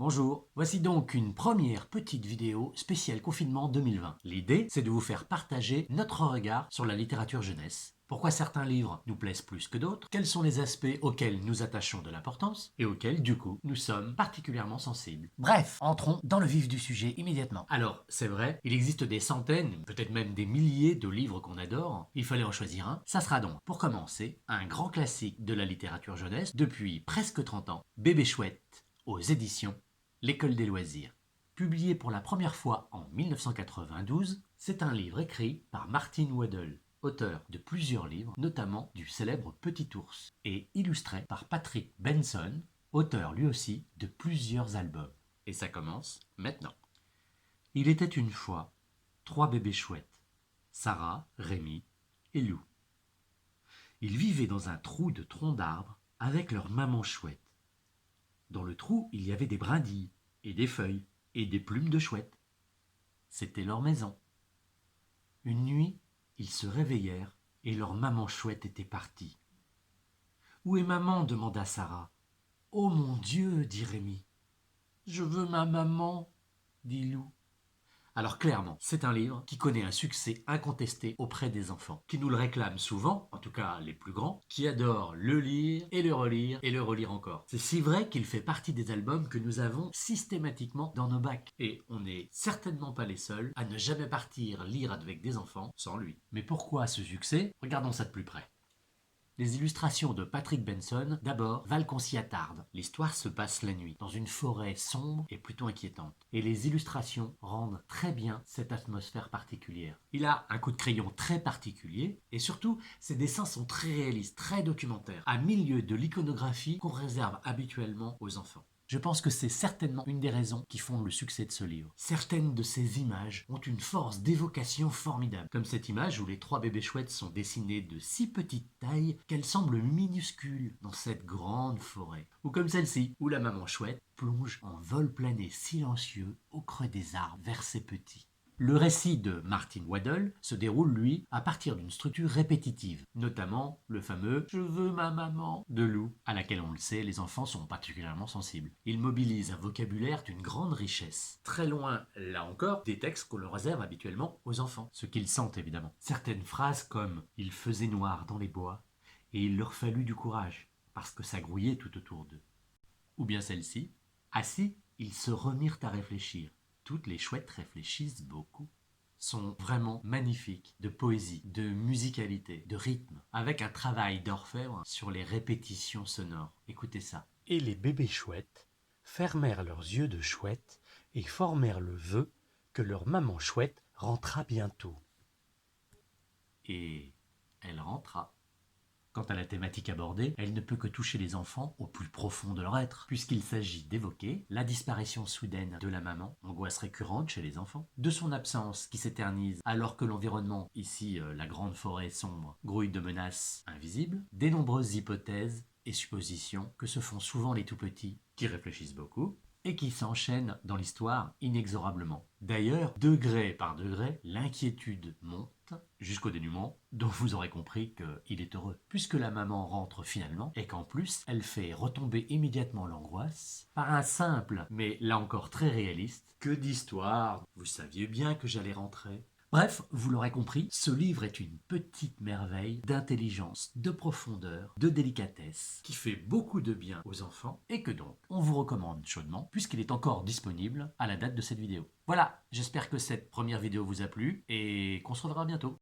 Bonjour, voici donc une première petite vidéo spéciale confinement 2020. L'idée, c'est de vous faire partager notre regard sur la littérature jeunesse. Pourquoi certains livres nous plaisent plus que d'autres, quels sont les aspects auxquels nous attachons de l'importance et auxquels, du coup, nous sommes particulièrement sensibles. Bref, entrons dans le vif du sujet immédiatement. Alors, c'est vrai, il existe des centaines, peut-être même des milliers de livres qu'on adore. Il fallait en choisir un. Ça sera donc, pour commencer, un grand classique de la littérature jeunesse depuis presque 30 ans, Bébé Chouette, aux éditions L'École des loisirs. Publié pour la première fois en 1992, c'est un livre écrit par Martin Waddell, auteur de plusieurs livres, notamment du célèbre Petit ours, et illustré par Patrick Benson, auteur lui aussi de plusieurs albums. Et ça commence maintenant. Il était une fois 3 bébés chouettes, Sarah, Rémi et Lou. Ils vivaient dans un trou de tronc d'arbre avec leur maman chouette. Dans le trou, il y avait des brindilles, et des feuilles, et des plumes de chouette. C'était leur maison. Une nuit, ils se réveillèrent, et leur maman chouette était partie. « Où est maman ?» demanda Sarah. « Oh mon Dieu !» dit Rémi. « Je veux ma maman !» dit Lou. Alors clairement, c'est un livre qui connaît un succès incontesté auprès des enfants, qui nous le réclament souvent, en tout cas les plus grands, qui adorent le lire et le relire encore. C'est si vrai qu'il fait partie des albums que nous avons systématiquement dans nos bacs. Et on n'est certainement pas les seuls à ne jamais partir lire avec des enfants sans lui. Mais pourquoi ce succès? Regardons ça de plus près. Les illustrations de Patrick Benson, d'abord, valent qu'on s'y attarde. L'histoire se passe la nuit, dans une forêt sombre et plutôt inquiétante. Et les illustrations rendent très bien cette atmosphère particulière. Il a un coup de crayon très particulier, et surtout, ses dessins sont très réalistes, très documentaires, à milieu de l'iconographie qu'on réserve habituellement aux enfants. Je pense que c'est certainement une des raisons qui font le succès de ce livre. Certaines de ces images ont une force d'évocation formidable, comme cette image où les 3 bébés chouettes sont dessinés de si petite taille qu'elles semblent minuscules dans cette grande forêt. Ou comme celle-ci, où la maman chouette plonge en vol plané silencieux au creux des arbres vers ses petits. Le récit de Martin Waddell se déroule, lui, à partir d'une structure répétitive, notamment le fameux « Je veux ma maman » de Lou, à laquelle, on le sait, les enfants sont particulièrement sensibles. Il mobilise un vocabulaire d'une grande richesse, très loin, là encore, des textes qu'on leur réserve habituellement aux enfants, ce qu'ils sentent évidemment. Certaines phrases comme « Il faisait noir dans les bois, et il leur fallut du courage, parce que ça grouillait tout autour d'eux ». Ou bien celle-ci « Assis, ils se remirent à réfléchir. Toutes les chouettes réfléchissent beaucoup », sont vraiment magnifiques, de poésie, de musicalité, de rythme, avec un travail d'orfèvre sur les répétitions sonores. Écoutez ça. Et les bébés chouettes fermèrent leurs yeux de chouette et formèrent le vœu que leur maman chouette rentrât bientôt. Et elle rentra. Quant à la thématique abordée, elle ne peut que toucher les enfants au plus profond de leur être, puisqu'il s'agit d'évoquer la disparition soudaine de la maman, angoisse récurrente chez les enfants, de son absence qui s'éternise alors que l'environnement, ici la grande forêt sombre, grouille de menaces invisibles, des nombreuses hypothèses et suppositions que se font souvent les tout-petits, qui réfléchissent beaucoup, et qui s'enchaînent dans l'histoire inexorablement. D'ailleurs, degré par degré, l'inquiétude monte jusqu'au dénouement, dont vous aurez compris qu'il est heureux, puisque la maman rentre finalement, et qu'en plus, elle fait retomber immédiatement l'angoisse par un simple, mais là encore très réaliste, « Que d'histoire, vous saviez bien que j'allais rentrer ». Bref, vous l'aurez compris, ce livre est une petite merveille d'intelligence, de profondeur, de délicatesse, qui fait beaucoup de bien aux enfants et que donc on vous recommande chaudement puisqu'il est encore disponible à la date de cette vidéo. Voilà, j'espère que cette première vidéo vous a plu et qu'on se reverra bientôt.